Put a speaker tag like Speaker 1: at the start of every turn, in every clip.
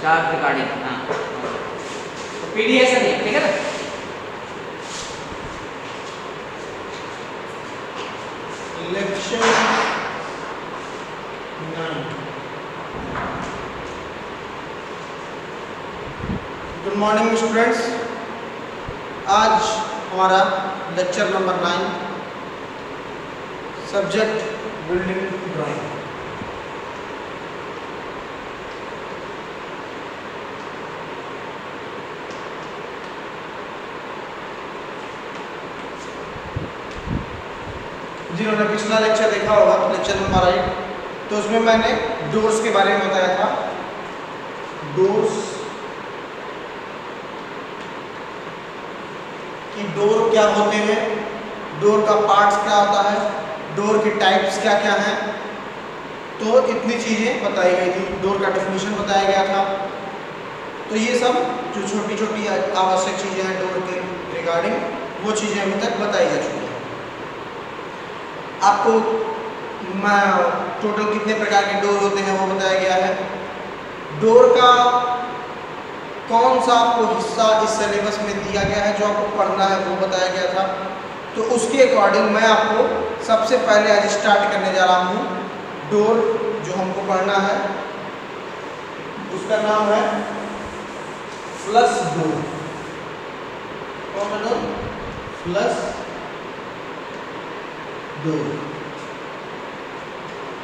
Speaker 1: Start recording. हाँ तो PD ऐसा नहीं है, ठीक है ना।
Speaker 2: लेक्चर 9। Good morning students. आज हमारा lecture number 9, subject building drawing. जिन्होंने पिछला लेक्चर देखा होगा, लेक्चर नंबर 8, तो उसमें मैंने डोर्स के बारे में बताया था। डोर्स कि डोर क्या होते हैं, डोर का पार्ट्स क्या होता है, डोर के टाइप्स क्या क्या हैं, तो इतनी चीज़ें बताई गई थी। डोर का डेफिनेशन बताया गया था। तो ये सब जो छोटी छोटी आवश्यक चीज़ें हैं डोर के रिगार्डिंग, वो चीज़ें अभी तक बताई जा चुकी हैं। आपको टोटल कितने प्रकार के डोर होते हैं वो बताया गया है। डोर का कौन सा आपको हिस्सा इस सिलेबस में दिया गया है जो आपको पढ़ना है वो बताया गया था। तो उसके अकॉर्डिंग मैं आपको सबसे पहले आज स्टार्ट करने जा रहा हूँ। डोर जो हमको पढ़ना है उसका नाम है फ्लश डोर। कौन सा डोर? Flush door.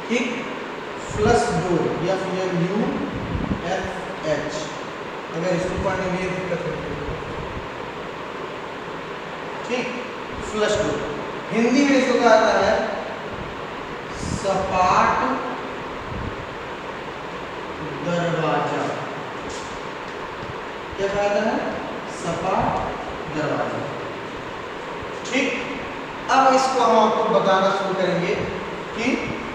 Speaker 2: ठीक, फ्लश डोर या FULH। अगर इसको पढ़ने में ये दिक्कत होती है, ठीक, फ्लश डोर। हिंदी में इसको कहा जाता है सपाट दरवाजा। क्या कहा जाता है? सपाट दरवाजा। ठीक, अब इसको हम आपको बताना शुरू करेंगे कि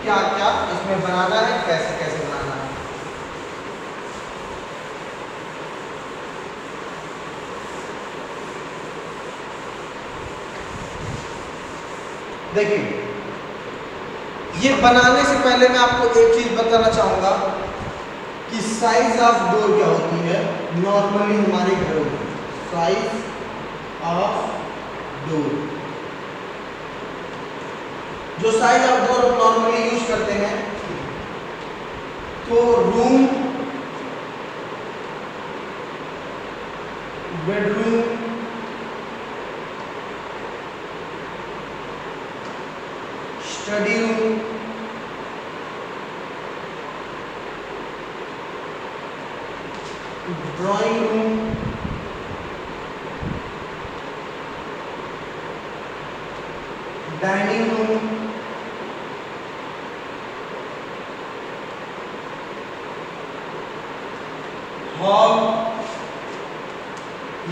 Speaker 2: क्या क्या इसमें बनाना है, कैसे कैसे बनाना है। देखिए, ये बनाने से पहले मैं आपको एक चीज बताना चाहूंगा कि साइज ऑफ डोर क्या होती है। नॉर्मली हमारे घरों में साइज ऑफ डोर, जो साइज ऑफ डोर हम नॉर्मली यूज करते हैं, तो room, bedroom, study room, drawing room, dining room, hall,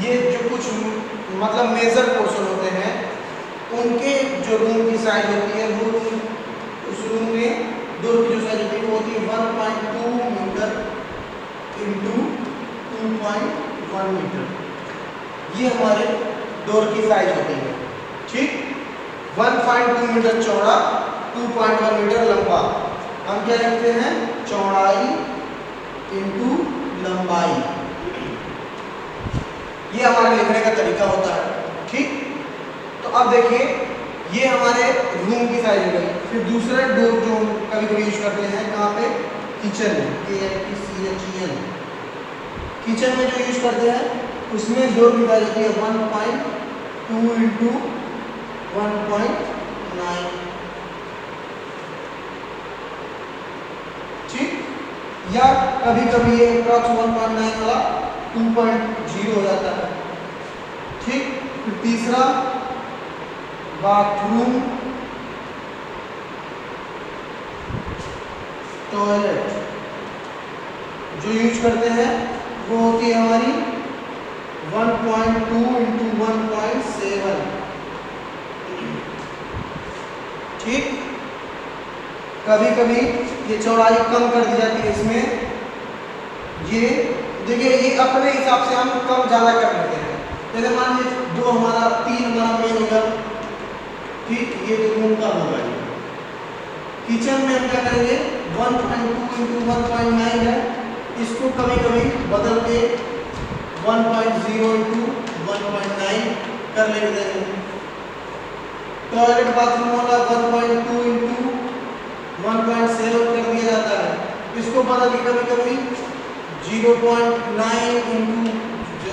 Speaker 2: ये जो कुछ मतलब मेजर पोर्शन होते हैं, उनके जो रूम की साइज होती है, वो रूम, उस रूम में डोर की जो साइज होती है वो होती है 1.2 मीटर इंटू 2.1 मीटर। ये हमारे डोर की साइज होती है। ठीक, 1.2 मीटर चौड़ा, 2.1 मीटर लंबा। हम क्या लिखते हैं? चौड़ाई इंटू लंबाई। ये हमारे लिखने का तरीका होता है। ठीक, तो अब देखिए, ये हमारे रूम की साइज हो गई। फिर दूसरा डोर जो हम कभी कभी यूज करते हैं, कहाँ पे? किचन में, KITCHEN। किचन में जो यूज करते हैं उसमें डोर की साइज होती है 1.2 इंटू 1.9। ठीक, या कभी कभी ये अप्रॉक्स 1.9 वाला 2.0 हो जाता है। ठीक, फिर तीसरा बाथरूम, टॉयलेट जो यूज करते हैं वो होती है हमारी 1.2 इंटू 1.7। ठीक, कभी कभी ये चौड़ाई कम कर दी जाती है इसमें। ये देखिए, ये अपने हिसाब से हम कम ज़्यादा कर लेते हैं। जैसे मान लीजिए 2 हमारा, 3 हमारा मेन होगा। ठीक, ये तो रूम का होगा। किचन में हम क्या करेंगे? 1.2 इंटू 1.9 है, इसको कभी कभी बदल के 1.0 इंटू 1.9 कर लेंगे। टॉयलेट बाथरूम वाला 1.2 इंटू 1.7 कर दिया जाता है। इसको बदल के कभी कभी 0.9 इंटू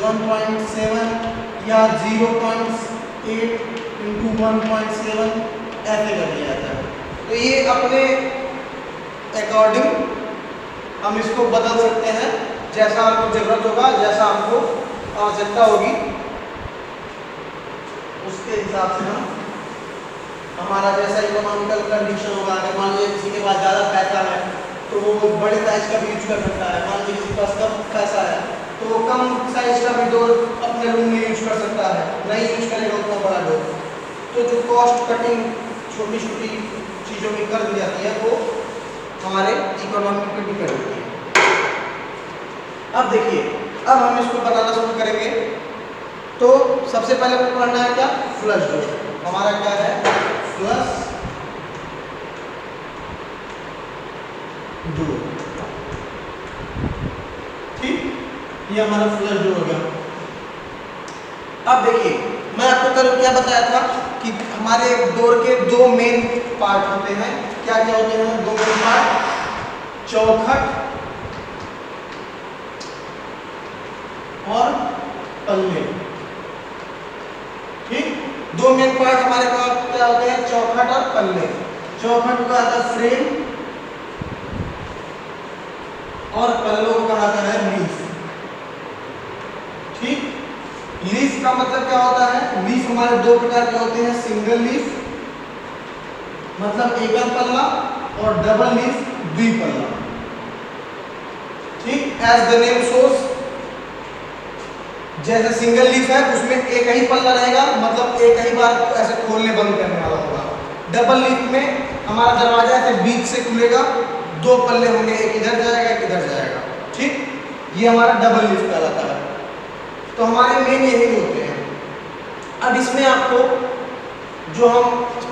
Speaker 2: 1.7 या 0.8 इंटू 1.7 ऐसे कर दिया जाता है। तो ये अपने अकॉर्डिंग हम इसको बदल सकते हैं, जैसा आपको जरूरत होगा, जैसा आपको आवश्यकता होगी उसके हिसाब से हम हमारा जैसा इकोनॉमिकल कंडीशन होगा। अगर मान लीजिए किसी के पास ज़्यादा पैसा है तो वो बड़े साइज का भी यूज कर सकता है। मान लीजिए किसी के पास कम पैसा है तो वो कम साइज का भी डोर अपने रूम में यूज कर सकता है, नहीं यूज करेगा उतना बड़ा डोर। तो जो कॉस्ट कटिंग छोटी छोटी चीज़ों में कर दी जाती है वो हमारे इकोनॉमी पर डिपेंड होती है। अब देखिए, अब हम इसको बनाना शुरू करेंगे। तो सबसे पहले हमको पढ़ना है क्या, फ्लश डोर। हमारा क्या है, फ्लश डोर। ठीक, ये हमारा फ्लश डोर हो गया। अब देखिए, मैं आपको कल क्या बताया था कि हमारे डोर के दो मेन पार्ट होते हैं। क्या क्या होते हैं दो मेन पार्ट, चौखट और पल्ले। ठीक, दो मेन पार्ट हमारे पास क्या होते हैं, चौखट और पल्ले। चौखट को आता है फ्रेम और पल्लों को कहा जाता है लीफ। ठीक, लीफ का मतलब क्या होता है, लीफ हमारे दो प्रकार के होते हैं, सिंगल लीफ मतलब एकल पल्ला और डबल लीफ द्विपल्ला। ठीक, एज द नेम शोज, जैसे सिंगल लीफ है उसमें एक ही पल्ला रहेगा, मतलब एक ही बार ऐसे खोलने बंद करने वाला होगा। डबल लीफ में हमारा दरवाजा ऐसे बीच से खुलेगा, दो पल्ले होंगे, एक इधर जाएगा एक इधर जाएगा। ठीक, ये हमारा डबल लीफ कहलाता है। तो हमारे मेन यही होते हैं। अब इसमें आपको जो हम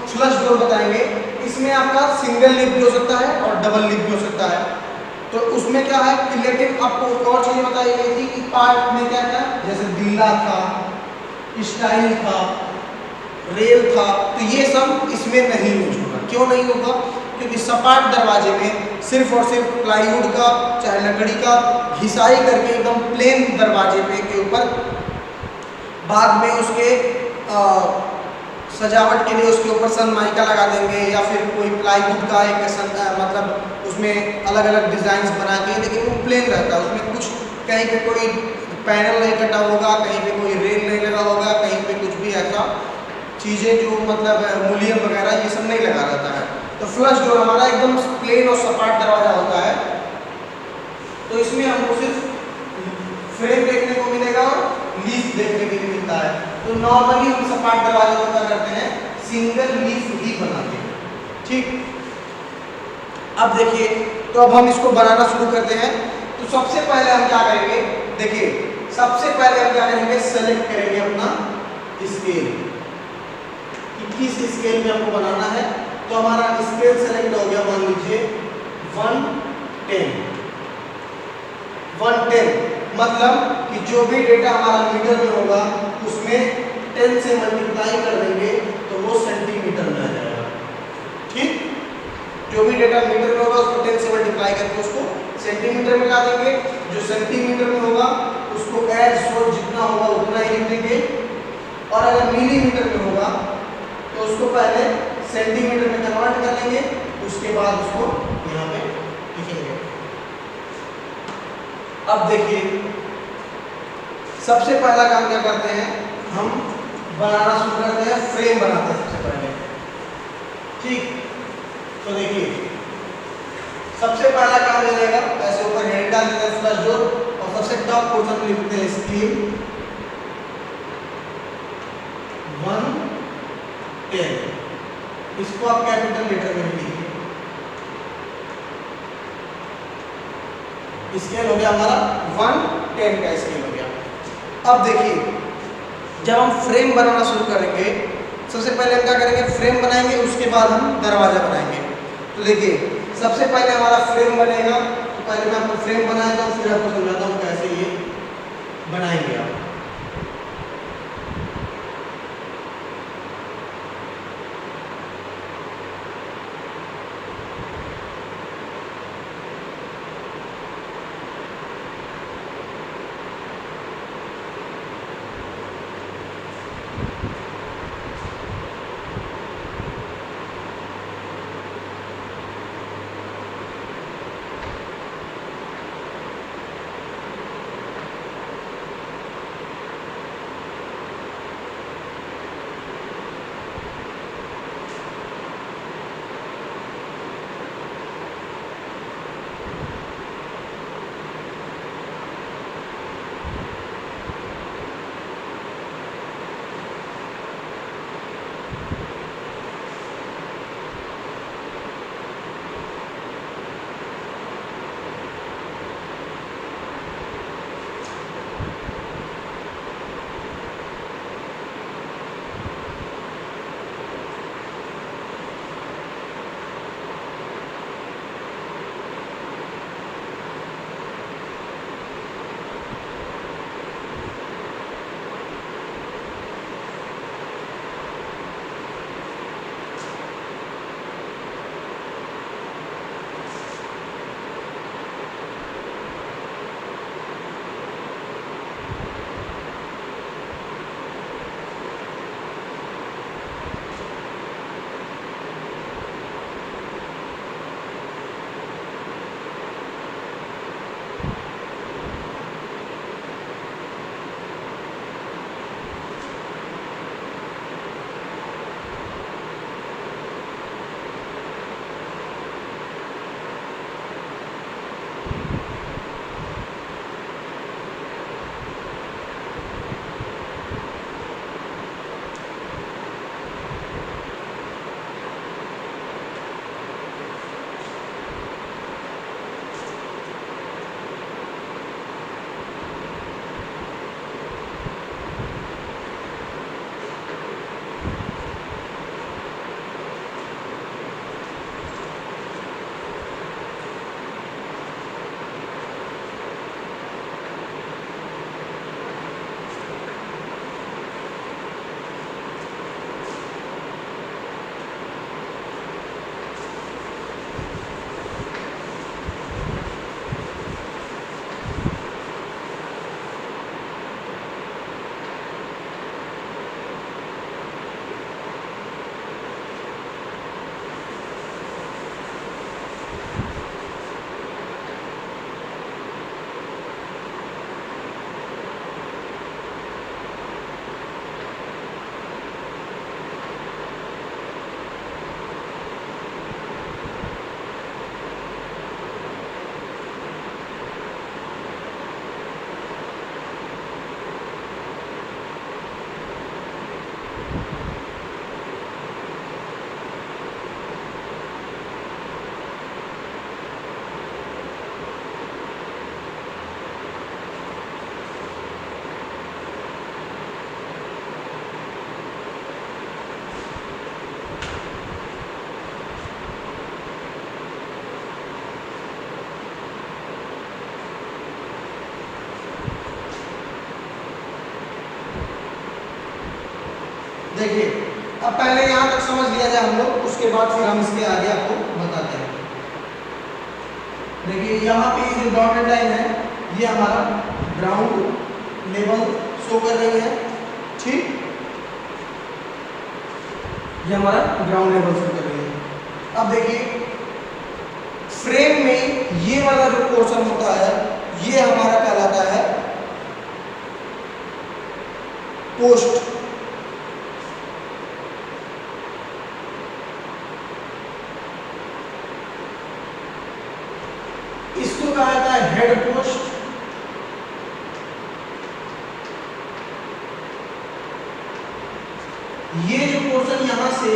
Speaker 2: फ्लश डोर बताएंगे, इसमें आपका सिंगल लीफ भी हो सकता है और डबल लीफ भी हो सकता है। तो उसमें क्या है कि, लेकिन आपको एक और चीज़ बताई गई थी कि पार्ट में क्या था, जैसे दिल्ला था, स्टाइल था, रेल था, तो ये सब इसमें नहीं यूज होगा। क्यों नहीं होगा, क्योंकि सपाट दरवाजे में सिर्फ और सिर्फ प्लाईवुड का चाहे लकड़ी का घिसाई करके एकदम प्लेन दरवाजे पे के ऊपर बाद में उसके सजावट के लिए उसके ऊपर सनमाइका लगा देंगे या फिर कोई प्लाईवुड का एक मतलब उसमें अलग अलग डिज़ाइंस बना के, लेकिन वो प्लेन रहता है। उसमें कुछ कहीं पे कोई पैनल नहीं कटा होगा, कहीं पे कोई रेल नहीं लगा होगा, कहीं पे कुछ भी ऐसा चीज़ें जो मतलब मूलियम वगैरह ये सब नहीं लगा रहता है। तो फ्लश डोर हमारा एकदम प्लेन और सपाट दरवाजा होता है। तो इसमें हमको सिर्फ फ्रेम देखने को मिलेगा और लीफ देखने के लिए मिलता है। तो नॉर्मली हम सपाट दरवाजे को क्या करते हैं, सिंगल लीफ ही बनाते हैं। ठीक, अब देखिए, तो अब हम इसको बनाना शुरू करते हैं। तो सबसे पहले हम क्या करेंगे, देखिए सबसे पहले हम क्या करेंगे, सेलेक्ट करेंगे अपना स्केल कि किस स्केल में हमको बनाना है। तो हमारा स्केल सेलेक्ट हो गया, मान लीजिए 110। 110 मतलब कि जो भी डेटा हमारा मीटर में होगा उसमें 10 से मल्टीप्लाई कर देंगे तो वो सेंटीमीटर में आ जाएगा। ठीक, जो भी डेटा मीटर में होगा उसको 10 से मल्टीप्लाई करके उसको सेंटीमीटर में ला देंगे। जो सेंटीमीटर में होगा उसको एज सो जितना होगा उतना ही लिख देंगे। और अगर मिलीमीटर में होगा तो उसको पहले सेंटीमीटर में कन्वर्ट कर लेंगे, उसके बाद उसको यहाँ पे लिखेंगे। अब देखिए, सबसे पहला काम क्या करते हैं, हम बनाना शुरू करते हैं, फ्रेम बनाते हैं सबसे पहले। ठीक, तो देखिए सबसे पहला काम ये रहेगा, ऐसे ऊपर हेडिंग डाल देते हैं फ्लश डोर और सबसे टॉप पोर्शन में लिखते हैं स्केल 110। इसको आप कैपिटल लेटर में लिखिए। स्केल हो गया हमारा 110 का स्केल हो गया। अब देखिए, जब हम फ्रेम बनाना शुरू करेंगे, सबसे पहले हम क्या करेंगे, फ्रेम बनाएंगे, उसके बाद हम दरवाजा बनाएंगे। तो देखिए सबसे पहले हमारा फ्रेम बनेगा। तो पहले मैं आपको फ्रेम बनाएगा, फिर आपको समझाता हूँ कैसे ये बनाएंगे आप। देखिए अब पहले यहाँ तक समझ लिया जाए हम लोग, उसके बाद फिर हम इसके आगे आपको बताते हैं। देखिए यहाँ पे ये जो डॉटेड लाइन है ये हमारा ग्राउंड लेवल शो कर रही है, ठीक, ये हमारा ग्राउंड लेवल शो कर रही है। अब देखिए फ्रेम में ये वाला जो पोर्शन होता है ये हमारा कहलाता है पोस्ट। इसको कहा जाता है हेड पोस्ट। ये जो पोर्शन यहां से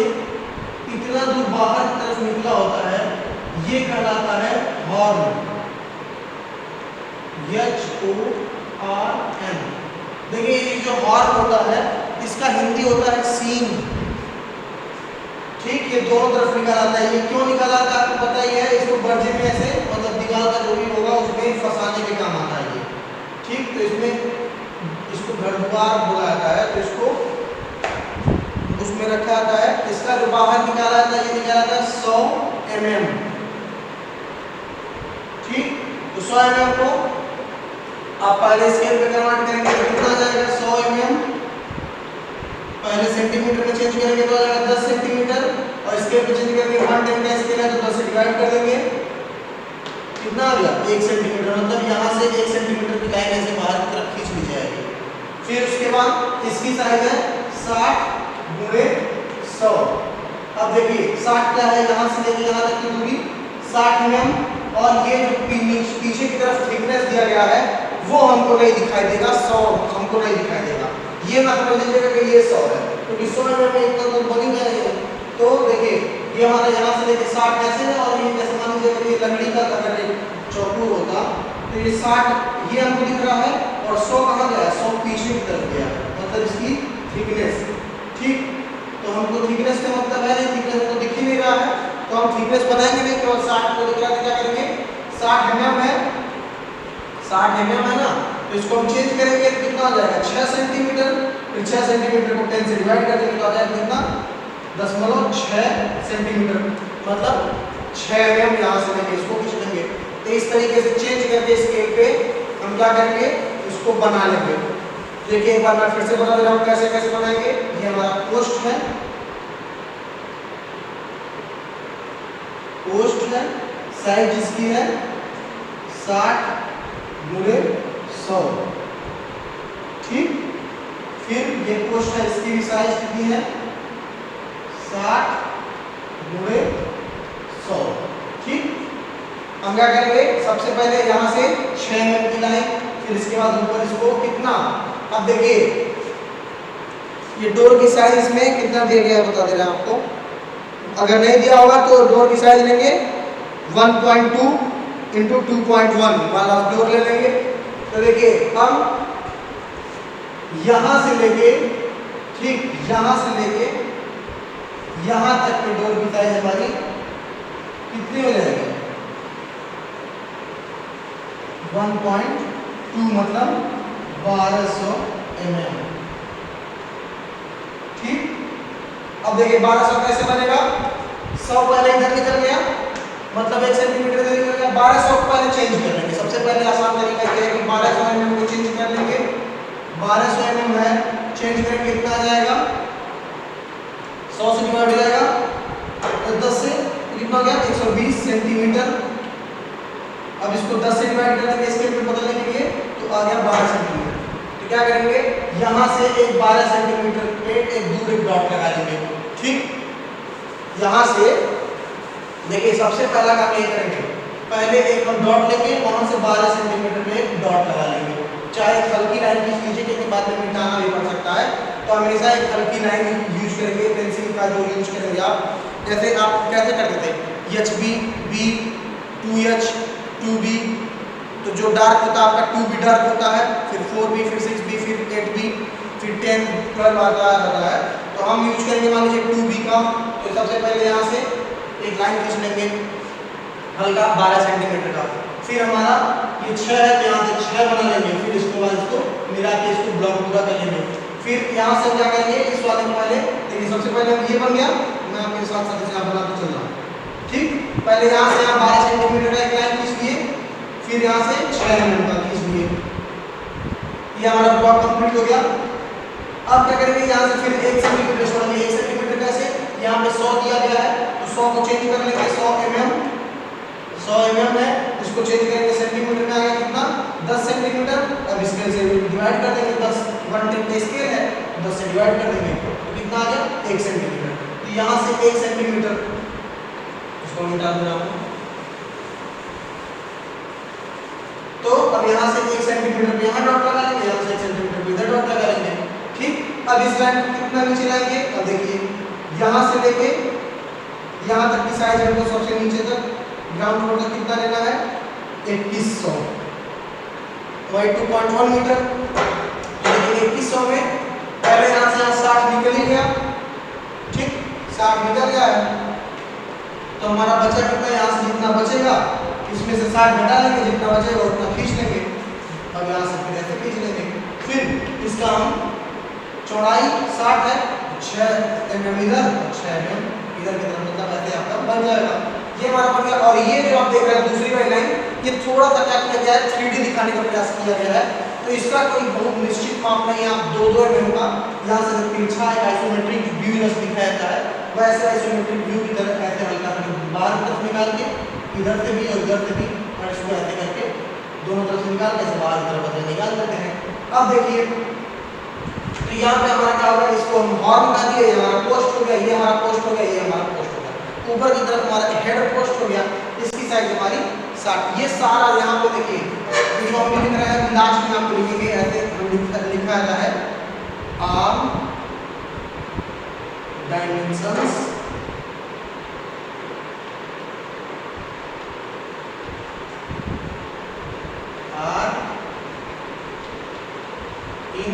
Speaker 2: इतना दूर बाहर की तरफ निकला होता है ये कहलाता है हॉर्न, HORN। देखिए ये जो हॉर्न होता है इसका हिंदी होता है सींग, ठीक, ये दोनों तरफ निकल आता है। ये क्यों निकल आता है आपको पता ही है, इसको बर्जे में ऐसे मतलब दीवार का जो भी होगा उसमें फंसाने के काम आता है ये, ठीक। तो इसमें इसको घर द्वार बोला जाता है। तो इसको उसमें रखा जाता है। इसका जो बाहर निकाला जाता है, ये निकाला जाता है 100 mm। ठीक, तो 100 mm को आप पहले स्केल पे कन्वर्ट करेंगे तो कितना आ जाएगा 100 mm, पहले सेंटीमीटर में चेंज करेंगे तो आ जाएगा 10 सेंटीमीटर, और स्केल पे चेंज करेंगे 110 का स्केल है तो 10 से डिवाइड कर देंगे, कितना आ गया 1 सेंटीमीटर। मतलब यहाँ से 1 सेंटीमीटर की लाइन ऐसे बाहर की तरफ खींच ली जाएगी। फिर उसके बाद इसकी साइज है 60 गुणे 100। अब देखिए 60 क्या है, यहाँ से लेके यहाँ तक की दूरी 60 mm, और ये जो पीछे की तरफ थिकनेस दिया गया है वो हमको नहीं दिखाई देगा, 100 हमको नहीं दिखाई देगा। ये ना समझ लीजिएगा कि ये 100 है, क्योंकि 100 mm में इतना तो बनी है। तो देखिए ये हमारा यहाँ से लेके 60 कैसे है, और ये जैसे मान लीजिए कि लकड़ी का अगर एक चाकू होता तो ये 60 ये हमको दिख रहा है, और 100 कहाँ गया, 100 पीछे की तरफ गया, मतलब इसकी थिकनेस। ठीक, तो हमको थिकनेस का मतलब है, थिकनेस तो दिख ही नहीं रहा है, तो हम थिकनेस बनाएंगे नहीं, केवल 60 को दिख रहा है, क्या करेंगे 60 mm है, 60 mm है ना, तो इसको हम चेंज करेंगे तो कितना आ जाएगा 6 सेंटीमीटर। फिर 6 सेंटीमीटर को 10 से डिवाइड कर देंगे तो आ जाएगा कितना 0.6 सेंटीमीटर, मतलब 6 mm यहाँ से लेके इसको खींच लेंगे। तो इस तरीके से चेंज करके स्केल पे हम क्या करेंगे, इसको बना लेंगे। देखिए एक बार मैं फिर से बता दे रहा हूँ कैसे कैसे बनाएंगे। ये हमारा पोस्ट है, पोस्ट है, साइज इसकी है 60 गुणे 100। ठीक, फिर ये पोस्ट है, इसकी भी साइज कितनी है 60 गुणे 100। ठीक, हम क्या करेंगे, सबसे पहले यहाँ से 6 mm की लाइन, फिर इसके बाद ऊपर इसको कितना, अब देखिए ये डोर की साइज इसमें कितना दिया गया है बता दे रहे हैं आपको। अगर नहीं दिया होगा तो डोर की साइज लेंगे 1.2 इंटू 2.1 वाला डोर ले लेंगे। तो देखिए हम यहां से लेके, ठीक यहां से लेके यहां तक के डोर की साइज हमारी कितनी हो जाएगी 1.2 मतलब 1200 mm। ठीक, अब देखिए 1200 कैसे बनेगा, 100 पहले इधर निकल गया, मतलब 1 सेंटीमीटर इधर निकल गया, 1200 को पहले चेंज कर लेंगे। सबसे पहले आसान तरीका यह है कि 1200 mm को चेंज कर लेंगे। 1200 mm है, चेंज करेंगे कितना आ जाएगा 100 से डिवाइड हो जाएगा तो 10 से कितना हो गया 120 सेंटीमीटर। अब इसको 10 से डिवाइड कर देंगे स्केल पे बदलने के लिए तो आ गया 12 सेंटीमीटर। तो क्या करेंगे, यहाँ से एक 12 सेंटीमीटर पे एक दूर एक डॉट लगा देंगे। ठीक, यहाँ से देखिए सबसे पहला काम ये करेंगे, पहले एक हम डॉट लेंगे, वहां से 12 सेंटीमीटर पे एक डॉट लगा लेंगे। चाहे एक हल्की लाइन खींच लीजिए क्योंकि बाद में मिटाना भी पड़ सकता है, तो हमेशा एक हल्की लाइन यूज करेंगे, पेंसिल का जो यूज करेंगे आप। जैसे आप कैसे करते थे HB, B, 2H, 2B, तो जो डार्क होता है आपका 2B डार्क होता है, फिर 4B, फिर 6B, फिर 8B, फिर 10, 12 आता है। तो हम यूज करेंगे मान लीजिए 2B का। तो सबसे पहले यहाँ से एक लाइन खींच लेंगे हल्का 12 सेंटीमीटर का, फिर हमारा ये 6 है तो यहाँ से 6 बना लेंगे, फिर इसके बाद इसको मिला के इसको ब्लॉक पूरा कर लेंगे। फिर यहाँ से क्या करेंगे, इस वाले को पहले देखिए सबसे पहले हम ये बन गया, मैं आपके साथ साथ इसे बनाते चल रहा हूँ। ठीक, पहले यहाँ से यहाँ 12 सेंटीमीटर का एक लाइन खींच लिए, फिर यहाँ से 6 mm का खींच लिए, ये हमारा ब्लॉक कंप्लीट हो गया। अब क्या करेंगे, यहाँ से फिर 1 सेंटीमीटर छोड़ेंगे। 1 सेंटीमीटर कैसे, यहाँ पे 100 दिया गया है तो 100 को चेंज कर लेंगे 100 mm है, इसको चेंज करेंगे सेंटीमीटर में आ गया कितना 10 सेंटीमीटर। अब स्केल से डिवाइड कर देंगे, 10 1/10 स्केल है 10 से डिवाइड कर देंगे तो कितना आ गया 1 सेंटीमीटर। तो यहाँ से 1 सेंटीमीटर इसको मिटा दे रहा हूँ। तो अब यहाँ से 1 सेंटीमीटर पे यहाँ डॉट लगा लेंगे, यहाँ से 1 सेंटीमीटर पे इधर डॉट लगा लेंगे। ठीक, अब इस लाइन को कितना नीचे लाएंगे, अब देखिए यहाँ से लेके यहाँ तक की साइज हमको सबसे नीचे तक ग्राउंड फ्लोर तक कितना लेना है 2100, वही 2.1 मीटर। लेकिन 2100 में पहले यहाँ से 60 निकल ही गया। ठीक, 60 निकल गया है तो हमारा बचा कितना, यहाँ से जितना बचेगा इसमें से 60 घटा लेंगे, जितना बचेगा उतना खींच लेंगे। अब यहाँ से फिर ऐसे खींच लेंगे। फिर इसके इसका हम चौड़ाई 60 है, 6 mm इधर, 6 mm इधर की तरफ, मतलब ऐसे आपका बन जाएगा। ये हमारा बन गया। और ये जो आप देख रहे हैं दूसरी वाली लाइन, ये थोड़ा सा क्या किया गया है, 3D दिखाने का प्रयास किया गया है। तो इसका कोई बहुत निश्चित माप नहीं है, आप 2-2 mm का यहाँ से तिरछा एक आइसोमेट्रिक व्यू जैसे दिखाया जाता है, वैसे आइसोमेट्रिक व्यू की तरह ऐसे हल्का सा बाहर की तरफ निकाल के, इधर से भी और इधर से भी, और इसको ऐसे करके दोनों तरफ से निकाल के ऐसे बाहर की तरफ ऐसे निकाल देते हैं। अब देखिए, तो यहाँ पे हमारा क्या होगा, इसको हम हॉर्न बना दिए, ये हमारा पोस्ट हो गया, ये हमारा पोस्ट हो गया, ये हमारा पोस्ट हो गया। ऊपर की तरफ हमारा हेड पोस्ट हो गया, इसकी साइड हमारी 60। ये सारा यहाँ पे देखिए, जो हम लिख रहे हैं लास्ट में आपको लिखेंगे ऐसे, लिखा जाता है आर्म डायमेंशंस आर इन,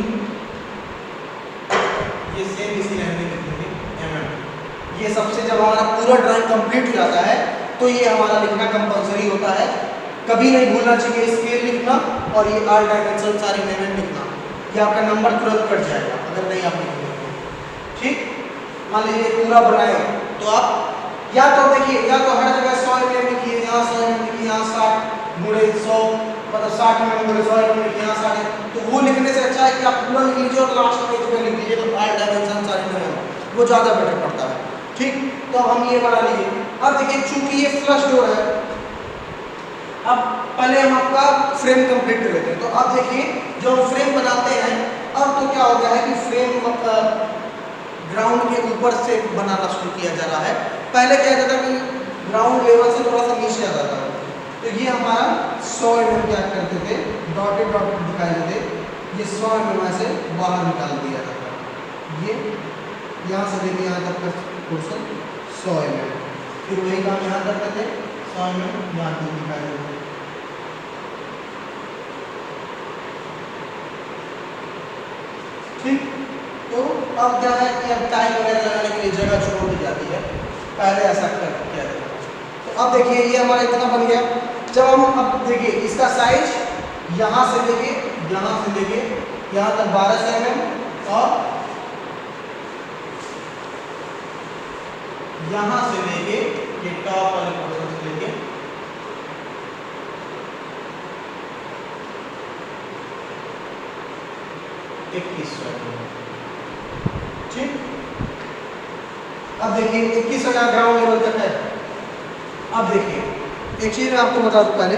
Speaker 2: ये सेम इसी लाइन में लिखेंगे mm। ये सबसे जब हमारा पूरा ड्राइंग कंप्लीट हो जाता है तो ये हमारा लिखना कंपलसरी होता है, कभी नहीं भूलना चाहिए स्केल लिखना और ये आर डायमेंशन सारी mm लिखना, ये आपका नंबर तुरंत कट जाएगा अगर नहीं आप लिखेंगे। ठीक, मान लीजिए पूरा बनाए तो आप या तो देखिए, या तो हर जगह 100 mm लिखिए, यहाँ 100 mm लिखिए, यहाँ 60 गुणे 100 मतलब 60 mm गुणे 100 mm लिखिए, यहाँ 60, तो वो लिखने से अच्छा है कि आप पूरा लिख लीजिए और लास्ट में इसमें लिख दीजिए, तो आर डायमेंशन सारी mm वो ज़्यादा बेटर पड़ता है। ठीक, तो हम ये बना लीजिए। अब देखिए, चूंकि ये फ्लश डोर है, अब पहले हम आपका फ्रेम कंप्लीट कर लेते हैं। तो अब देखिए, जो हम फ्रेम बनाते हैं, अब तो क्या हो गया है कि फ्रेम ग्राउंड के ऊपर से बनाना शुरू किया जा रहा है। पहले क्या जाता था कि ग्राउंड लेवल से थोड़ा सा नीचे आ जाता था, तो ये हमारा 100 mm क्या करते थे, डॉटेड डॉटेड दिखाई देते, ये 100 mm से बाहर निकाल दिया जाता है। ये यहाँ से लेके यहाँ तक का पोर्शन 100 mm, फिर वही काम यहाँ करते थे, 100 mm यहाँ तक दिखाई देते। ठीक, तो अब क्या है कि अब टाइम वगैरह लगाने के लिए जगह छोड़ दी जाती है, पहले ऐसा किया जाता है। तो अब देखिए, ये हमारा इतना बन गया। जब हम अब देखिए इसका साइज यहाँ से लेके यहाँ तक 1200 mm और यहाँ से लेके ये टॉप वाले पोर्शन से लेके ठीक। अब देखिए 21,000 ग्राउंड लेवल तक है। अब देखिए, एक चीज मैं आपको बता दूं पहले,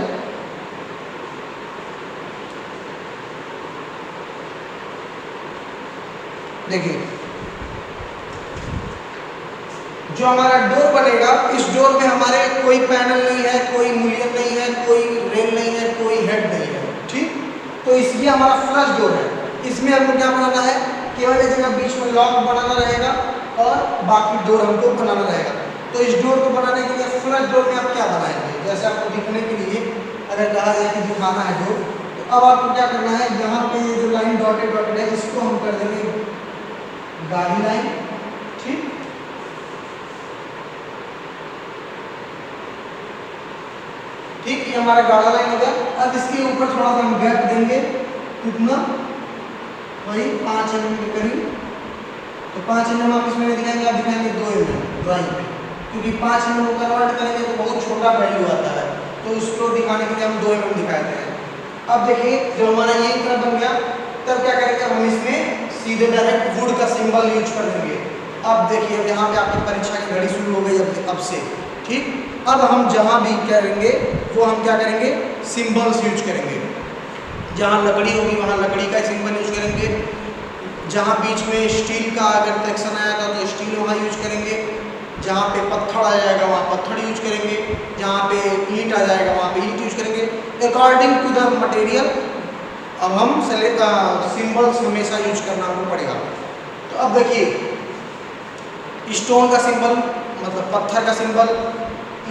Speaker 2: देखिए जो हमारा डोर बनेगा, इस डोर में हमारे कोई पैनल नहीं है, कोई मुलियन नहीं है, कोई रेल नहीं है, कोई हेड नहीं है। ठीक, तो इसलिए हमारा फ्लश डोर है। इसमें हमको क्या बनाना है, केवल एक जगह बीच में लॉक बनाना रहेगा और बाकी डोर हमको बनाना रहेगा। तो इस डोर को बनाने के लिए फ्लश डोर में आप क्या बनाएंगे, जैसे आपको दिखने के लिए अगर कहा जाए कि दिखाना है डोर, तो अब आपको क्या करना है, यहाँ पे ये जो लाइन डॉटेड डॉटेड है इसको हम कर देंगे गाड़ी लाइन। ठीक, ठीक, ये हमारा गाढ़ा लाइन हो गया। अब इसके ऊपर थोड़ा सा हम गैप देंगे, कितना, वही 5 mm के करीब। तो 5 mm आप इसमें दिखाएंगे, आप दिखाएंगे 2 mm ड्राइंग पे, क्योंकि 5 mm को कन्वर्ट करेंगे तो बहुत छोटा वैल्यू आता है, तो उसको दिखाने के लिए हम 2 mm दिखाते हैं। अब देखिए, जब हमारा ये इतना बन गया, तब क्या करेंगे, हम इसमें सीधे डायरेक्ट वुड का सिंबल यूज कर देंगे। अब देखिए, यहाँ पे आपकी परीक्षा की घड़ी शुरू हो गई अब से। ठीक, अब हम जहाँ भी करेंगे वो हम क्या करेंगे, सिंबल्स यूज करेंगे। जहाँ लकड़ी होगी वहाँ लकड़ी का सिंबल यूज करेंगे, जहाँ बीच में स्टील का अगर सेक्शन आया था तो स्टील वहाँ यूज करेंगे, जहाँ पे पत्थर आ जाएगा वहाँ पत्थर यूज करेंगे, जहाँ पे ईंट आ जाएगा वहाँ पे ईंट यूज करेंगे। अकॉर्डिंग टू द मटेरियल अब हम सिंबल्स हमेशा यूज करना हमको पड़ेगा। तो अब देखिए, स्टोन का सिंबल मतलब पत्थर का सिंबल,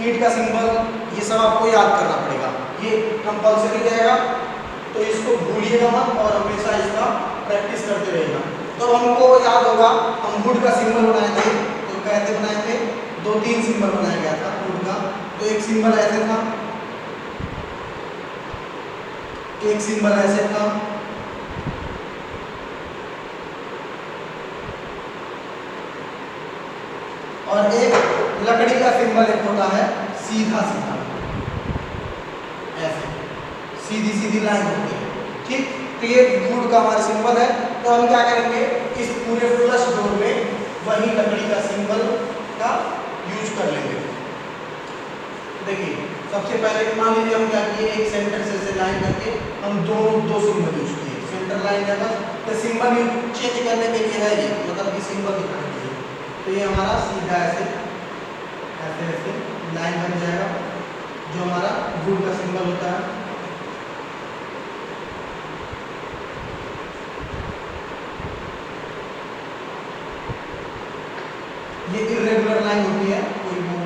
Speaker 2: ईंट का सिंबल, ये सब आपको याद करना पड़ेगा, ये कंपलसरी रहेगा। तो इसको भूलिएगा मत और हमेशा इसका प्रैक्टिस करते रहेगा। तो हमको याद होगा, हम वुड का सिंबल बनाए थे, तो कैसे बनाए थे, 2-3 सिंबल बनाया गया था वुड का। तो एक सिंबल ऐसे था, एक सिंबल ऐसे था, और एक लकड़ी का सिंबल एक होता है सीधा सीधा, ऐसे सीधी सीधी लाइन होती है, ठीक। तो ये वुड का हमारा सिंबल है। तो हम क्या करेंगे, इस पूरे फ्लश डोर में वही लकड़ी का सिंबल का यूज कर लेंगे। देखिए सबसे पहले मान लीजिए हम क्या किए, एक सेंटर से लाइन करके हम दो सिंबल यूज किए, सेंटर लाइन का तो सिंबल चेंज करने के लिए है ये, मतलब कि सिंबल दिखाने के लिए। तो ये हमारा सीधा ऐसे ऐसे ऐसे लाइन बन जाएगा, जो हमारा वुड का सिंबल होता है। ये इरेगुलर लाइन होती है कोई वो,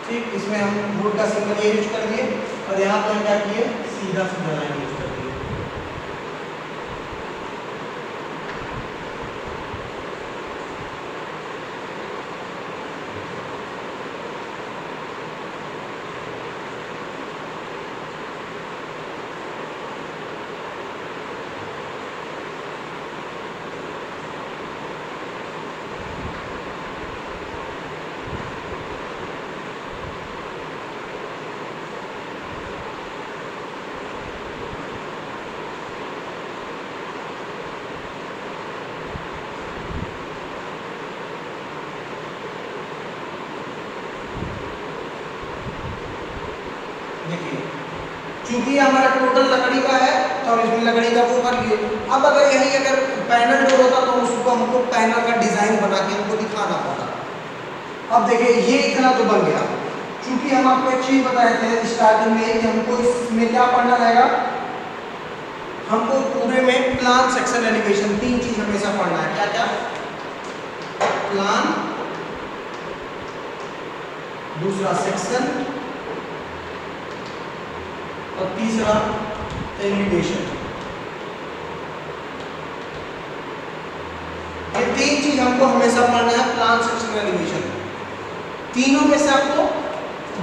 Speaker 2: ठीक। इसमें हम वुड का सिंबल ये यूज कर दिए और यहाँ पे हम क्या किए, सीधा सीधा लाइन यूज कर दिए। देखिए चूंकि हमारा टोटल लकड़ी का है तो हम इसमें लकड़ी का वो कर लिए। अब अगर यही अगर पैनल डोर होता तो उसको हमको पैनल का डिजाइन बना के हमको दिखाना पड़ता। अब देखिए ये इतना तो बन गया। चूंकि हम आपको एक चीज बताए थे स्टार्टिंग में कि हमको इसमें क्या पढ़ना रहेगा, हमको पूरे में प्लान, सेक्शन, एलिवेशन, तीन चीज हमेशा पढ़ना है। क्या क्या? प्लान, दूसरा सेक्शन और तीसरा एलिवेशन। ये तीन चीज हमको हमेशा पढ़ना है, प्लान, सेक्शन, एलिवेशन। तीनों में से आपको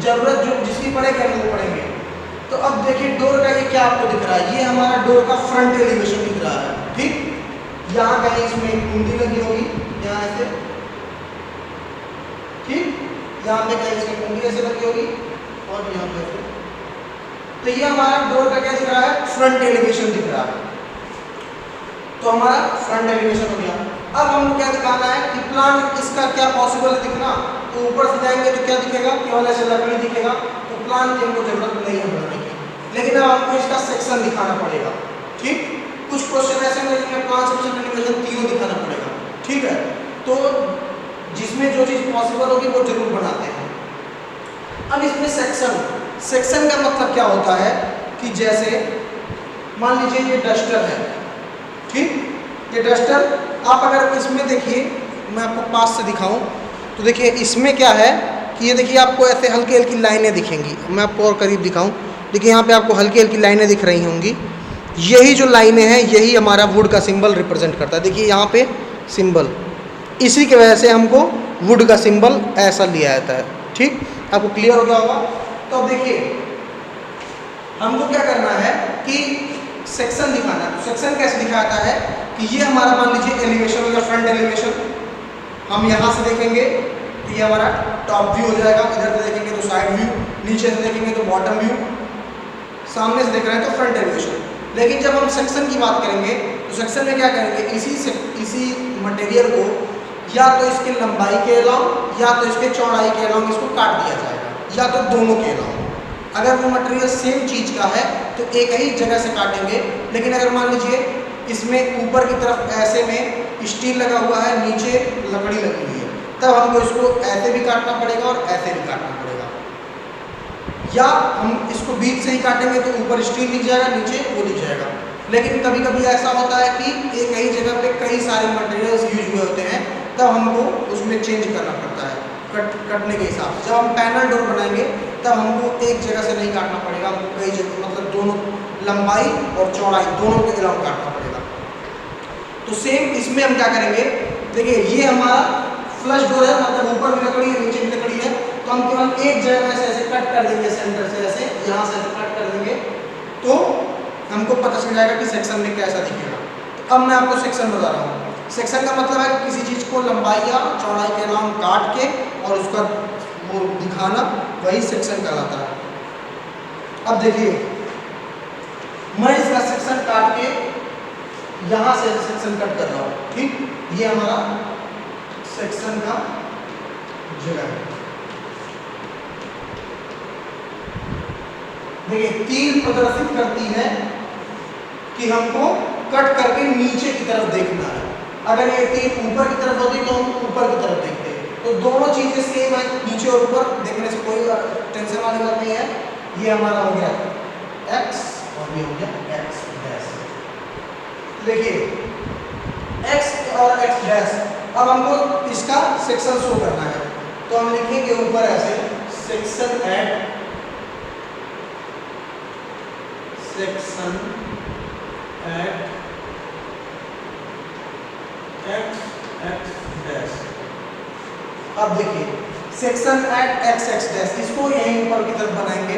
Speaker 2: जरूरत जो जिसकी पड़ेगी हम वो पढ़ेंगे। तो अब देखिए डोर का ये क्या आपको दिख रहा है, ये हमारा डोर का फ्रंट एलिवेशन दिख रहा है, ठीक। यहाँ कहीं इसमें एक कुंडी लगी होगी, यहाँ ऐसे, ठीक। यहाँ पे कहीं इसमें कुंडी ऐसे लगी होगी और यहाँ पे ऐसे। तो ये हमारा डोर का क्या दिख रहा है, फ्रंट एलिवेशन दिख रहा है। तो हमारा फ्रंट एलिवेशन हो गया। अब हमको क्या दिखाना है कि प्लान इसका क्या पॉसिबल है दिखना। तो ऊपर से जाएंगे तो क्या दिखेगा, केवल ऐसे लकड़ी दिखेगा, तो प्लान की हमको जरूरत नहीं है बनाने की। लेकिन अब आपको इसका सेक्शन दिखाना पड़ेगा, ठीक। कुछ क्वेश्चन ऐसे हैं जिसमें प्लान, सेक्शन, एलिवेशन तीनों दिखाना पड़ेगा, ठीक है। तो जिसमें जो चीज पॉसिबल होगी वो जरूर बनाते हैं। अब इसमें सेक्शन का मतलब क्या होता है कि जैसे मान लीजिए ये डस्टर है, ठीक। ये डस्टर आप अगर इसमें देखिए, मैं आपको पास से दिखाऊं तो देखिए इसमें क्या है कि ये देखिए आपको ऐसे हल्की हल्की लाइनें दिखेंगी। मैं आपको और करीब दिखाऊं, देखिए यहाँ पे आपको हल्की हल्की लाइनें दिख रही होंगी। यही जो लाइनें हैं यही हमारा वुड का सिंबल रिप्रेजेंट करता है। देखिए यहाँ पे सिंबल, इसी की वजह से हमको वुड का सिंबल ऐसा लिया जाता है, ठीक। आपको क्लियर हो गया होगा। तो अब देखिए हमको क्या करना है कि सेक्शन दिखाना है। तो सेक्शन कैसे दिखाता है कि ये हमारा मान लीजिए एलिवेशन हो गया, फ्रंट एलिवेशन। हम यहाँ से देखेंगे तो ये हमारा टॉप व्यू हो जाएगा, इधर से देखेंगे तो साइड व्यू, नीचे से देखेंगे तो बॉटम व्यू, सामने से देख रहे हैं तो फ्रंट एलिवेशन। लेकिन जब हम सेक्शन की बात करेंगे तो सेक्शन में क्या करेंगे, इसी मटेरियल को या तो इसके लंबाई के अलाउंग या तो इसके चौड़ाई के अलाउंग इसको काट दिया जाएगा, या तो दोनों के अलाउंग। अगर वो मटेरियल सेम चीज़ का है तो एक ही जगह से काटेंगे। लेकिन अगर मान लीजिए इसमें ऊपर की तरफ ऐसे में स्टील लगा हुआ है, नीचे लकड़ी लगी हुई है, तब हमको इसको ऐसे भी काटना पड़ेगा और ऐसे भी काटना पड़ेगा। या हम इसको बीच से ही काटेंगे तो ऊपर स्टील दिख जाएगा, नीचे वो दिख जाएगा। लेकिन कभी कभी ऐसा होता है कि एक ही जगह पे कई सारे मटेरियल्स यूज हुए होते हैं, तब हमको उसमें चेंज करना पड़ता है कटने के हिसाब से। जब हम पैनल डोर बनाएंगे तब हमको एक जगह से नहीं काटना पड़ेगा, हमको कई जगह, मतलब दोनों लंबाई और चौड़ाई दोनों के अलाउंग काटना पड़ेगा। तो सेम इसमें हम क्या करेंगे, देखिए ये हमारा फ्लश डोर है, मतलब ऊपर भी लकड़ी है नीचे भी लकड़ी है। तो हम केवल एक जगह से ऐसे कट कर देंगे, सेंटर से ऐसे, यहाँ से ऐसे कट कर देंगे तो हमको पता चल जाएगा कि सेक्शन में कैसा दिखेगा। तो अब मैं आपको सेक्शन बता रहा हूँ। सेक्शन का मतलब है कि किसी चीज को लंबाई या चौड़ाई के नाम काट के और उसका वो दिखाना, वही सेक्शन कहलाता है। अब देखिए मैं इसका सेक्शन काट के यहां से सेक्शन कट कर रहा हूं, ठीक। ये हमारा सेक्शन का जगह है। देखिए तीर प्रदर्शित करती है कि हमको कट करके नीचे की तरफ देखना है। अगर ये तीर ऊपर की तरफ होती तो हम ऊपर की तरफ देखते हैं। तो दोनों चीजें सेम है, नीचे और ऊपर देखने से कोई टेंशन वाली बात नहीं है। ये हमारा हो गया x और ये हो गया x डैश। देखिए x और x डैश, अब हमको इसका सेक्शन शो करना है तो हम लिखेंगे ऊपर ऐसे सेक्शन एट x डैश। अब देखिए सेक्शन एट x डैश, इसको यहीं ऊपर की तरफ बनाएंगे।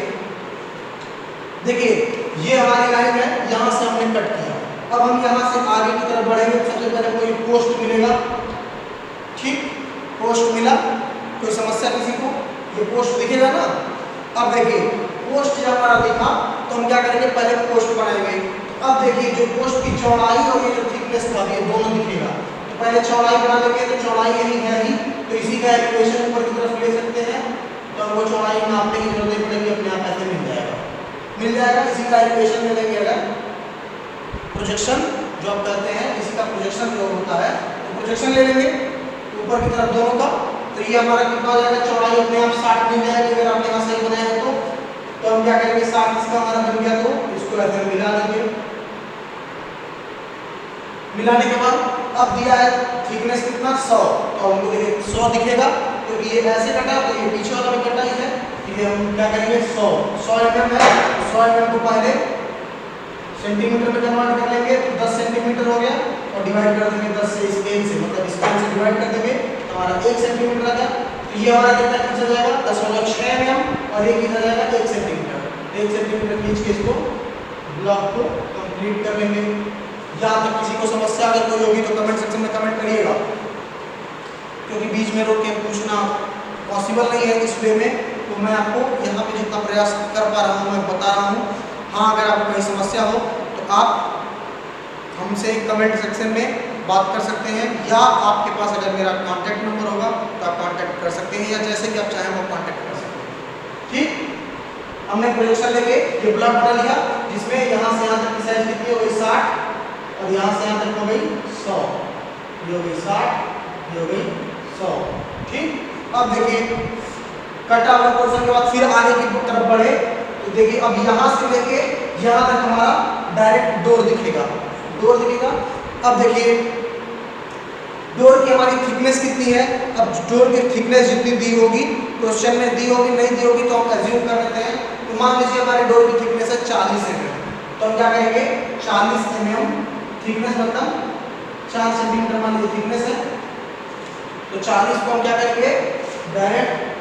Speaker 2: देखिए ये हमारी लाइन है, यहां से हमने कट किया। अब हम यहां से आगे की तरफ बढ़ेंगे। सबसे पहले कोई पोस्ट मिलेगा, ठीक, पोस्ट मिला। कोई समस्या किसी को? ये पोस्ट दिखेगा ना। अब देखिए पोस्ट जब हमारा दिखा तो हम क्या करेंगे, पहले पोस्ट बनाएंगे। अब देखिए जो पोस्ट की चौड़ाई और ये जो थिकनेस था ये दोनों दिखेगा। तो पहले चौड़ाई बना लेंगे, तो चौड़ाई यही है ही, तो इसी का एलिवेशन ऊपर की तरफ ले सकते हैं। तो हमको चौड़ाई नापने की जरूरत नहीं पड़ेगी, अपने आप ऐसे मिल जाएगा। इसी का एलिवेशन ले लेंगे। अगर प्रोजेक्शन जो आप कहते हैं, इसी का प्रोजेक्शन जो होता है, तो प्रोजेक्शन ले लेंगे ऊपर की तरफ दोनों का। तो ये हमारा कितना हो जाएगा, चौड़ाई अपने आप 60 मिल जाएगी अगर आप यहाँ सही बनाए तो हम क्या करेंगे, 60 इसका हमारा बन गया तो इसको ऐसे मिला देंगे। मिलाने के बाद अब दिया है थिकनेस कितना 100, तो हमको देखिए 100 दिखेगा क्योंकि ये ऐसे कटा तो ये पीछे वाला भी कटा ही है। ये हम क्या करेंगे 100 mm है, 100 mm को पहले सेंटीमीटर में कन्वर्ट कर लेंगे तो 10 सेंटीमीटर हो गया और डिवाइड कर देंगे 10 से, स्केल से, मतलब स्केल से डिवाइड कर देंगे तो हमारा 1 सेंटीमीटर आ गया। तो ये हमारा कितना खींचा जाएगा 10/6 mm और ये खींचा जाएगा 1 सेंटीमीटर। 1 सेंटीमीटर खींच के इसको ब्लॉक को कंप्लीट कर लेंगे। यहाँ तक किसी को समस्या अगर कोई होगी तो कमेंट सेक्शन में कमेंट करिएगा, क्योंकि बीच में रोक के पूछना पॉसिबल नहीं है इस वे में। तो मैं आपको यहाँ पे जितना प्रयास कर पा रहा हूँ मैं बता रहा हूँ। हाँ अगर आपको कोई समस्या हो तो आप हमसे कमेंट सेक्शन में बात कर सकते हैं, या आपके पास अगर मेरा कॉन्टैक्ट नंबर होगा तो आप कॉन्टैक्ट कर सकते हैं, या जैसे कि आप चाहें वो कॉन्टैक्ट कर सकते हैं। ठीक, हमने प्रोजेक्शन लेके ये ब्लॉक बना लिया जिसमें यहाँ से यहाँ तक की साइज कितनी हो गई 60 और यहाँ से यहाँ तक हो गई 100। ये हो गई 60, ये हो गई 100। ठीक, अब देखिए कटा हुआ पोर्शन के बाद फिर आगे की तरफ बढ़े तो देखिए अब यहाँ से लेके यहाँ तक हमारा डायरेक्ट डोर दिखेगा, डोर दिखेगा। अब देखिए डोर की हमारी थिकनेस कितनी है। अब डोर की थिकनेस जितनी दी होगी क्वेश्चन में दी होगी, नहीं दी होगी तो हम एज्यूम कर लेते हैं। तो मान लीजिए हमारे डोर की थिकनेस है 40 mm, तो हम क्या करेंगे 40 mm थिकनेस, मतलब 4 सेंटीमीटर मान लीजिए थिकनेस है। तो 40 को हम क्या करेंगे डायरेक्ट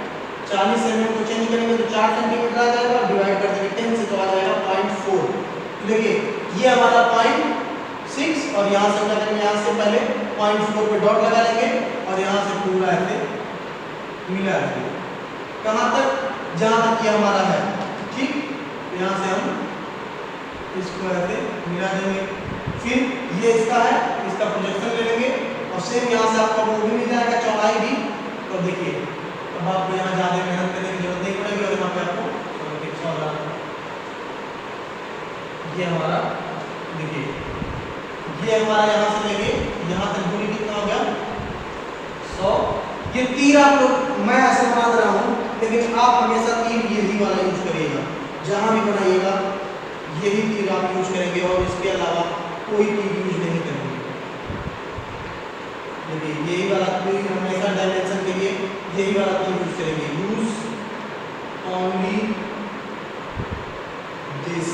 Speaker 2: 40 mm को चेंज करेंगे तो 4 सेंटीमीटर आ जाएगा और डिवाइड कर देंगे 10 से तो आ जाएगा 0.4। तो देखिए ये हमारा 0.6 और यहाँ से क्या करेंगे, यहाँ से पहले 0.4 पे डॉट लगा लेंगे और यहाँ से पूरा ऐसे मिला देंगे कहाँ तक, जहाँ तक ये हमारा है। ठीक, यहाँ से हम इसको ऐसे मिला देंगे। फिर ये इसका है, इसका प्रोजेक्शन ले लेंगे और सेम यहाँ से आपको वो भी मिल जाएगा, चौड़ाई भी। तो देखिए अब आपको यहाँ ज़्यादा मेहनत करने की जरूरत नहीं पड़ेगी और यहाँ पे आपको ये हमारा देखिए ये हमारा यहाँ से लेके यहाँ तक दूरी कितना हो गया 100। ये तीर आप लोग मैं ऐसे बना दे रहा हूँ, लेकिन आप हमेशा तीर यही वाला यूज करिएगा, जहाँ भी बनाइएगा यही तीर आप यूज करेंगे और इसके अलावा कोई तीर यूज नहीं करेंगे। देखिए यही वाला तीर हमेशा डायमेंशन के लिए यही वाला तीर यूज करेंगे। यूज ओनली दिस,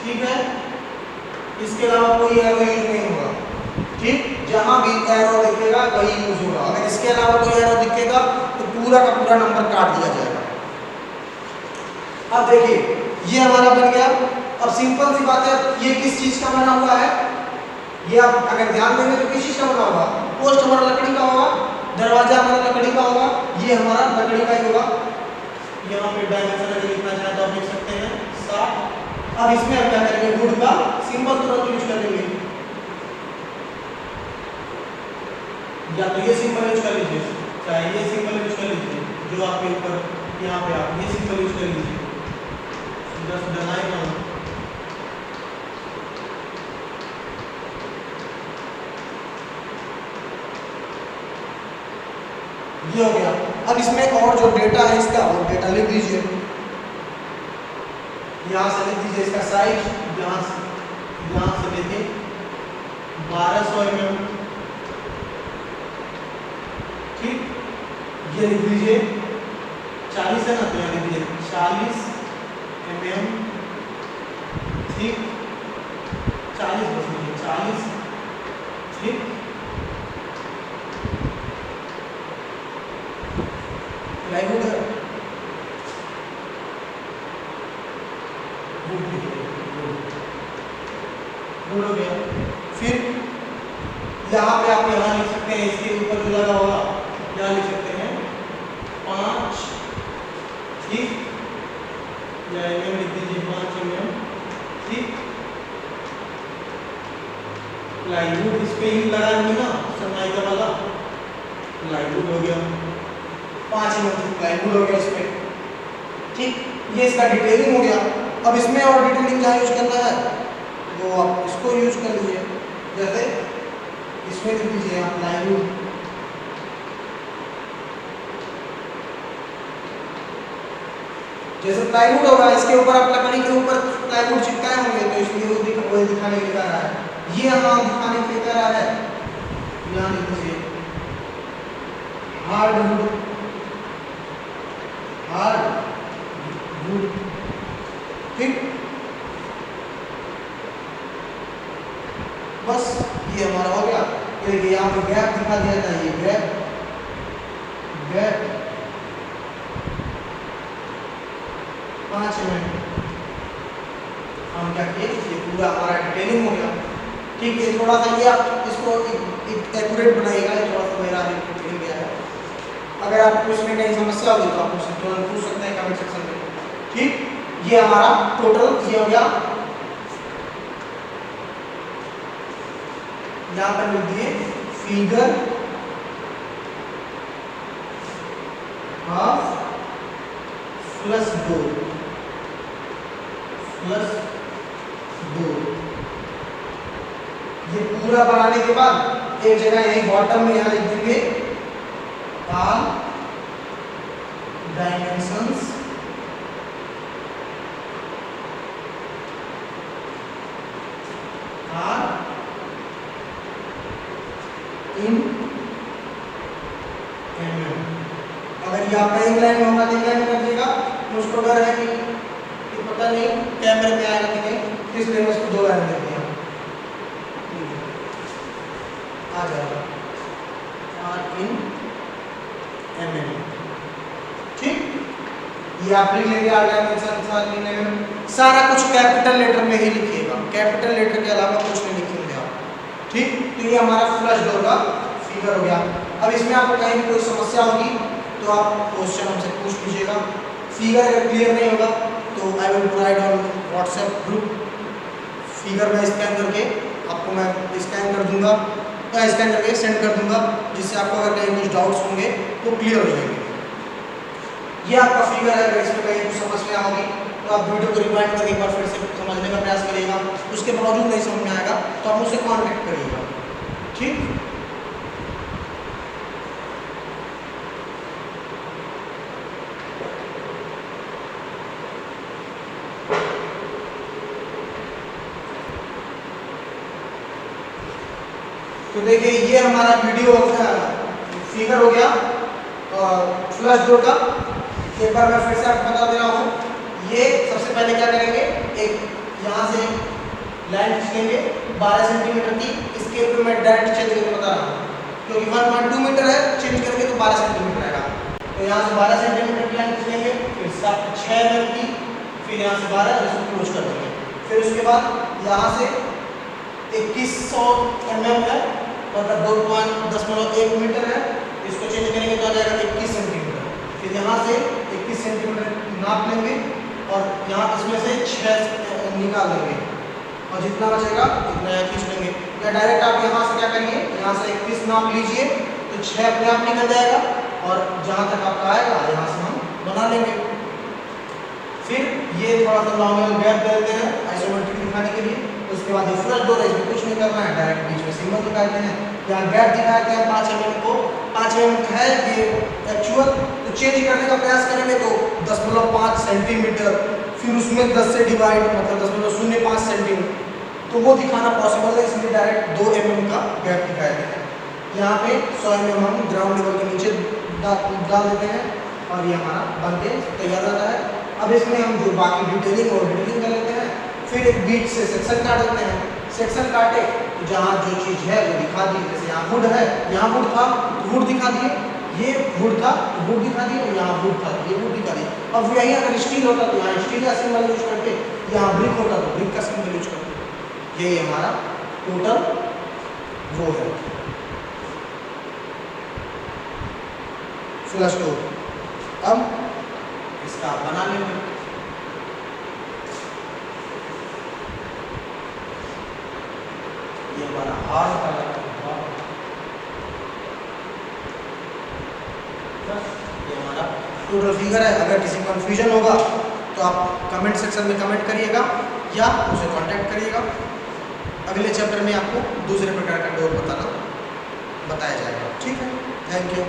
Speaker 2: ठीक है, इसके अलावा कोई एरो यूज नहीं होगा। ठीक, जहां भी एरो दिखेगा वही यूज होगा। अगर इसके अलावा कोई एरो दिखेगा तो पूरा का पूरा नंबर काट दिया जाएगा। अब देखिए ये हमारा बन गया। अब सिंपल सी बात है, ये किस चीज का बना हुआ है, ये आप अगर ध्यान देंगे तो किस चीज का बना होगा, पोस्ट हमारा लकड़ी का होगा, दरवाजा हमारा लकड़ी का होगा, ये हमारा लकड़ी का ही होगा। यहाँ पे डायमेंशन अगर लिखना चाहे तो आप लिख सकते हैं 60। अब इसमें हम क्या करेंगे, वुड का सिंबल तुरंत यूज कर लेंगे, या तो ये सिंबल यूज कर लीजिए, चाहे ये सिंबल यूज कर लीजिए, जो आपके ऊपर यहाँ पे आप ये सिंबल यूज कर लीजिए, जस्ट डनाई का ये हो गया। अब इसमें और जो डेटा है इसका, वो डेटा लिख दीजिए, यहाँ से लिख दीजिए इसका साइज, यहाँ से लेके 1200 mm, ठीक, ये लिख दीजिए 40 है ना, तो यहाँ लिख दीजिए 40 mm, ठीक, 40 बस लिखिए 40, ठीक। प्लाईवुड है, वुड हो गया। फिर यहाँ पे आप यहाँ लिख सकते हैं, इसके ऊपर जो लगा होगा यहाँ लिख सकते हैं 5, ठीक, या mm लिख दीजिए 5 mm, ठीक। प्लाईवुड इस पे ही लगा है ना, सनमाइका वाला प्लाईवुड हो गया, 5 mm प्लाईवुड हो गया इस पे, ठीक। ये इसका डिटेलिंग हो गया। अब इसमें और डिटेलिंग क्या यूज करना है, वो आप इसको यूज कर लीजिए, जैसे इसमें लिख दीजिए आप प्लाईवुड, जैसे प्लाईवुड होगा इसके ऊपर आप लकड़ी के ऊपर प्लाईवुड चिपकाए होंगे, तो इसलिए वो दिखाने के लिए कह रहा है, ये हम दिखाने के लिए कह रहा है, यहाँ लिख दीजिए हार्डवुड, हार्डवुड, ठीक। बस ये हमारा हो गया। देखिए यहाँ पे गैप दिखा दिया था, ये गैप, गैप 5 mm, हम क्या किए, ये पूरा हमारा डिटेलिंग हो गया, ठीक है। थोड़ा सा ये आप इसको एक्यूरेट बनाइएगा, ये थोड़ा सा मेरा डिटेलिंग गया है। अगर आपको इसमें कहीं समस्या होगी तो आप मुझसे तुरंत पूछ सकते हैं कमेंट सेक्शन में, ठीक। ये हमारा टोटल ये हो गया, यहाँ पर लिख दिए फिगर हाफ प्लस 2, ये पूरा बनाने के बाद एक जगह यही बॉटम में यहाँ लिख देंगे all dimensions are in mm। अगर ये आपका एक लाइन में होगा तो एक लाइन कर देगा, मुझको डर है कि पता नहीं कैमरे में आएगा कि नहीं, इसलिए मैं इसको 2 लाइन दे दिया, आ जाएगा आर इन mm, ठीक। ये आप लिख लेंगे are dimension are in mm, सारा कुछ कैपिटल लेटर में ही लिखिएगा, कैपिटल लेटर के अलावा कुछ नहीं लिखेंगे आप, ठीक। तो ये हमारा फ्लश डोर का फिगर हो गया। अब इसमें आपको कहीं भी कोई समस्या होगी तो आप क्वेश्चन हमसे पूछ लीजिएगा। फिगर अगर क्लियर नहीं होगा तो I will provide on WhatsApp group, figure में स्कैन करके आपको मैं स्कैन कर दूंगा, स्कैन करके सेंड कर दूंगा, जिससे आपको अगर कहीं कुछ डाउट्स होंगे तो क्लियर हो जाएंगे। ये आपका फिगर है, अगर इसमें कहीं कुछ समस्या होगी तो आप वीडियो को रिवाइंड करके एक बार फिर से समझने का प्रयास करिएगा, उसके बावजूद नहीं समझ में आएगा तो आप मुझसे कॉन्टेक्ट करिएगा, ठीक। तो देखिए ये हमारा वीडियो फिगर हो गया फ्लश डोर का। एक बार मैं फिर से आपको बता दे रहा हूँ, ये सबसे पहले क्या करेंगे, एक यहाँ से लाइन खींच लेंगे 12 सेंटीमीटर की, इसके ऊपर मैं डायरेक्ट चेंज करके बता रहा हूँ क्योंकि 1.2 मीटर है, चेंज करके तो 12 सेंटीमीटर आएगा। तो यहाँ से 12 सेंटीमीटर की लाइन खींच लेंगे, फिर 6 mm की, फिर यहाँ से 12 इसको क्लोज कर देंगे, फिर उसके बाद यहाँ से 2100 mm है, मतलब 2.1 मीटर है। इसको चेंज करेंगे तो आ जाएगा 21 सेंटीमीटर। फिर यहाँ से 21 सेंटीमीटर नाप लेंगे और यहाँ इसमें से 6 निकाल लेंगे और जितना बचेगा इतना यहाँ खींच लेंगे। या डायरेक्ट आप यहाँ से क्या करिए, यहाँ से 21 नाप लीजिए तो 6 अपने आप निकल जाएगा और जहाँ तक आपका आएगा यहाँ से हम बना लेंगे। फिर ये थोड़ा सा नॉर्मल गैप दे देते हैं आइसोमेट्रिक दिखाने के लिए। उसके बाद ये फ्लश डोर है, इसमें कुछ नहीं करना है, डायरेक्ट बीच में सिंबल दिखाते हैं। यहाँ गैप दिखाते हैं 5 mm को, 5 mm है ये एक्चुअल, तो चेंज करने का प्रयास करेंगे तो 10.5 सेंटीमीटर, फिर उसमें 10 से डिवाइड मतलब 10.05 सेंटीमीटर, तो वो दिखाना पॉसिबल है, इसलिए डायरेक्ट 2 mm का गैप दिखाया गया है। यहाँ पे 100 mm हम ग्राउंड लेवल के नीचे डाल देते हैं और ये हमारा बन के तैयार रहता है। अब इसमें हम जो बाकी डिटेलिंग और डिटेलिंग कर लेते हैं। फिर एक बीच से सेक्शन काट देते हैं। सेक्शन काटे तो जहाँ जो चीज़ है वो दिखा दी, जैसे यहाँ वुड है, यहाँ वुड था तो वुड दिखा दिए, ये वुड था तो वुड दिखा दिए, और यहाँ वुड था तो ये वुड दिखा दिए। अब यही अगर स्टील होता तो यहाँ स्टील का सिंबल यूज करते, यहाँ ब्रिक होता तो ब्रिक का सिंबल यूज करते। यही हमारा टोटल वो है फ्लश डोर। अब इसका आप बना लेंगे। ये हमारा हार्ड कलर ये हमारा टोटल फिगर है। अगर किसी को कंफ्यूजन होगा तो आप कमेंट सेक्शन में कमेंट करिएगा या मुझे कांटेक्ट करिएगा। अगले चैप्टर में आपको दूसरे प्रकार का डोर बताया जाएगा। ठीक है, थैंक यू।